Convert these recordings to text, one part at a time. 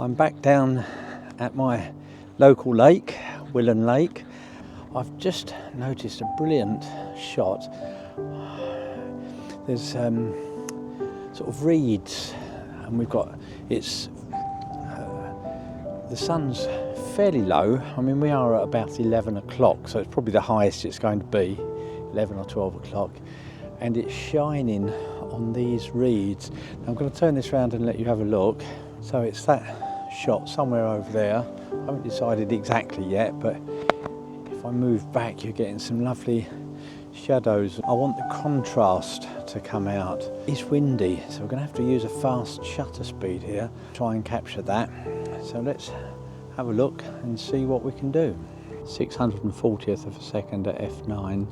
I'm back down at my local lake, Willen Lake. I've just noticed a brilliant shot. There's sort of reeds, and we've got the sun's fairly low. I mean, we are at about 11 o'clock, so it's probably the highest it's going to be, 11 or 12 o'clock, and it's shining on these reeds. Now, I'm going to turn this around and let you have a look. So it's that shot somewhere over there. I haven't decided exactly yet, but if I move back, you're getting some lovely shadows. I want the contrast to come out. It's windy, so we're going to have to use a fast shutter speed here, try and capture that. So let's have a look and see what we can do. 640th of a second at f9.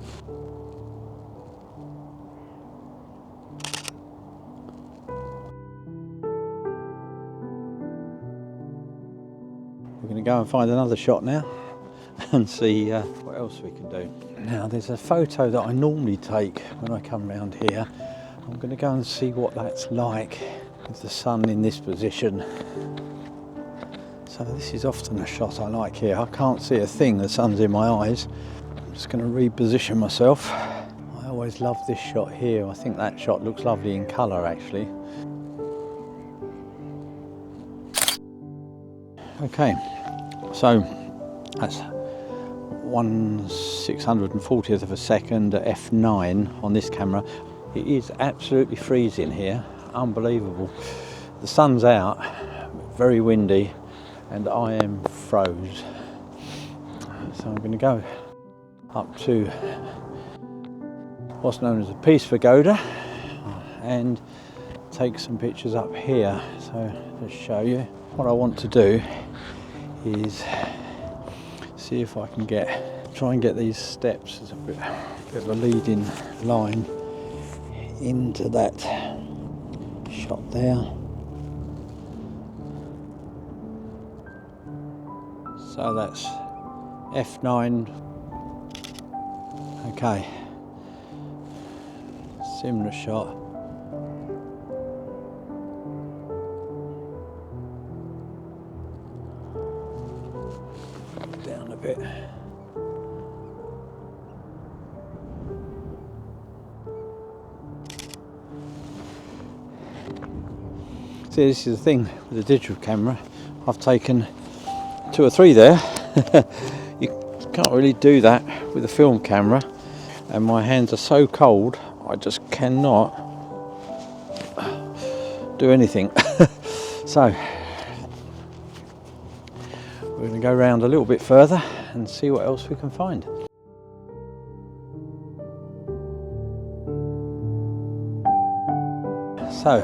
We're going to go and find another shot now and see what else we can do. Now, there's a photo that I normally take when I come around here. I'm going to go and see what that's like with the sun in this position. So this is often a shot I like here. I can't see a thing, the sun's in my eyes. I'm just going to reposition myself. I always love this shot here. I think that shot looks lovely in colour actually. Okay, so that's 1/640th of a second at f9 on this camera. It is absolutely freezing here, unbelievable. The sun's out, very windy, and I am froze. So I'm going to go up to what's known as the Peace Pagoda and take some pictures up here. So just show you what I want to do is see if I can try and get these steps as a bit of a leading line into that shot there. So that's f9. Okay, similar shot. Down a bit. See, this is the thing with the digital camera. I've taken 2 or 3 there. You can't really do that with a film camera, and my hands are so cold I just cannot do anything. So we're going to go around a little bit further and see what else we can find. So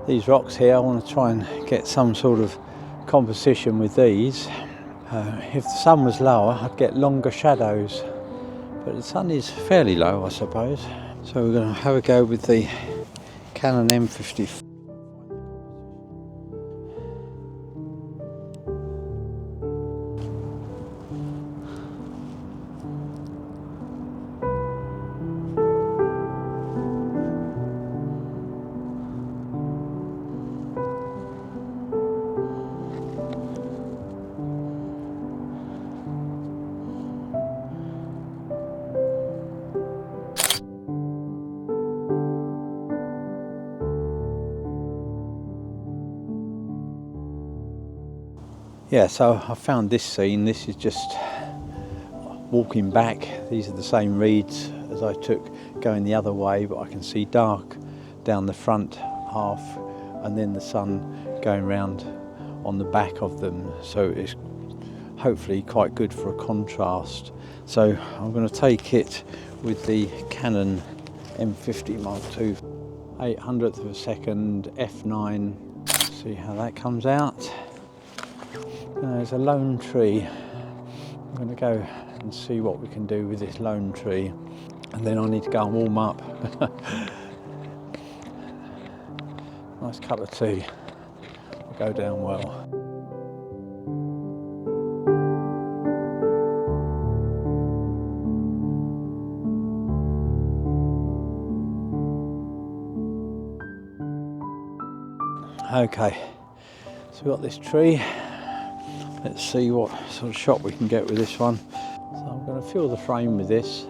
these rocks here, I want to try and get some sort of composition with these. If the sun was lower, I'd get longer shadows, but the sun is fairly low, I suppose. So we're going to have a go with the Canon M50. Yeah, so I found this scene. This is just walking back. These are the same reeds as I took going the other way, but I can see dark down the front half and then the sun going round on the back of them. So it's hopefully quite good for a contrast. So I'm going to take it with the Canon M50 Mark II, 800th of a second, f9. See how that comes out. There's a lone tree. I'm going to go and see what we can do with this lone tree, and then I need to go and warm up. Nice cup of tea will go down well. Okay, so So we've got this tree. Let's see what sort of shot we can get with this one. So I'm going to fill the frame with this.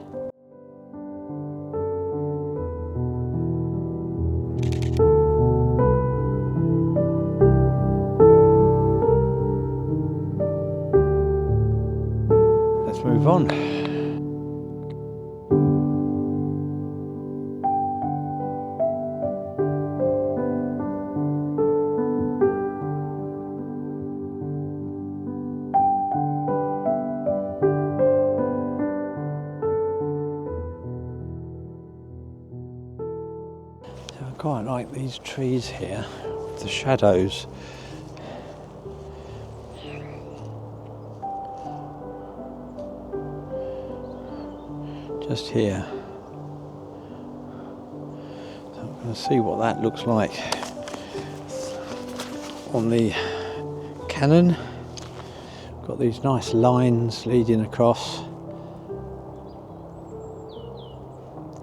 Let's move on. I quite like these trees here, the shadows. Just here. So I'm going to see what that looks like on the Canon. Got these nice lines leading across.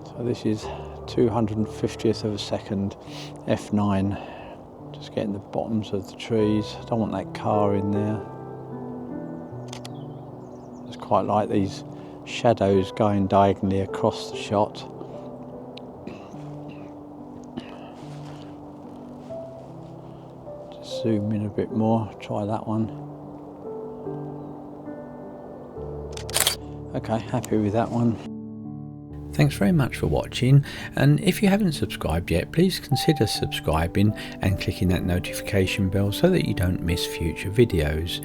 So this is 250th of a second f9. Just getting the bottoms of the trees. I don't want that car in there. Just quite like these shadows going diagonally across the shot. Just zoom in a bit more, try that one. Okay, happy with that one. Thanks very much for watching, and if you haven't subscribed yet, please consider subscribing and clicking that notification bell so that you don't miss future videos.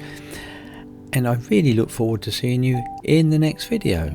And I really look forward to seeing you in the next video.